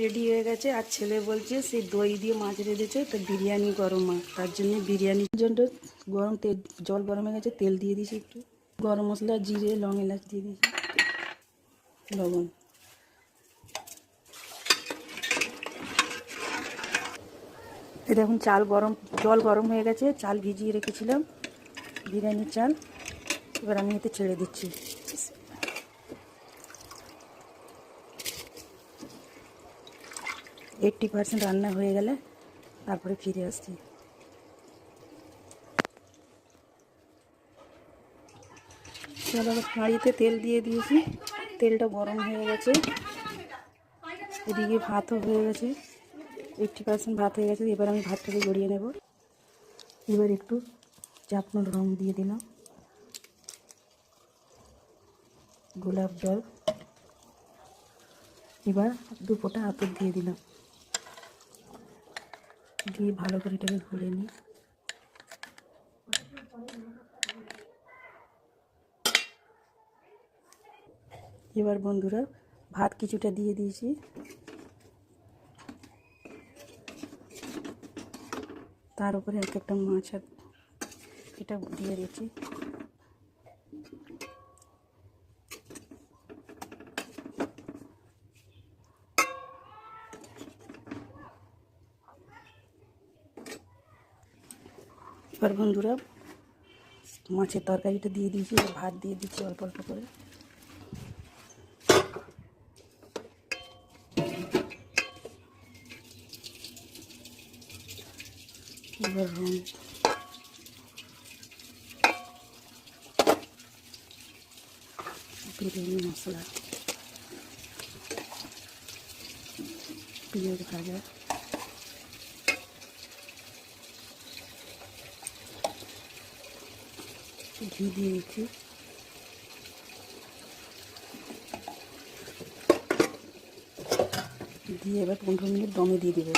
Ready হয়ে গেছে। আর ছেলে বলছে সেই দই দিয়ে মাছ রেঁধেছে, তো বিরিয়ানি গরম মাছ, তার জন্য বিরিয়ানির জন্য গরম তেল, জল গরম হয়ে গেছে, তেল দিয়ে দিয়েছি, একটু গরম মশলা, জিরে, লং, এলাচ দিয়ে দিয়েছি, লবণ। এই দেখুন চাল গরম, জল গরম হয়ে গেছে, চাল ভিজিয়ে রেখেছিলাম, বিরিয়ানির চাল। এবার আমি এতে ছেড়ে দিচ্ছি। 80% রান্না হয়ে গেলে তারপরে ফিরে আসছি। চলো, হাঁড়িতে তেল দিয়ে দিয়েছি, তেলটা গরম হয়ে গেছে। এদিকে ভাতও হয়ে গেছে, 80% ভাত হয়ে গেছে। এবার আমি ভাতটাকে গড়িয়ে নেব। এবার একটু চাটনোর রং দিয়ে দিলাম, গোলাপ জল, এবার 2 ফোঁটা আতর দিয়ে দিলাম, দিয়ে ভালো করে এটাকে ঘুরে নিই। এবার বন্ধুরা ভাত কিছুটা দিয়ে দিয়েছি, তার উপরে একটা মাছ এটা দিয়ে দিচ্ছি। এবার বন্ধুরা মাছের তরকারিটা দিয়ে দিয়েছি, ভাত দিয়ে দিচ্ছি অল্প অল্প করে। এবার বিরিয়ানি মশলা, পেঁয়াজ ভাজা, ঘি দিয়ে দিচ্ছি, দিয়ে এবার 15 মিনিট দমে দিয়ে দেবো।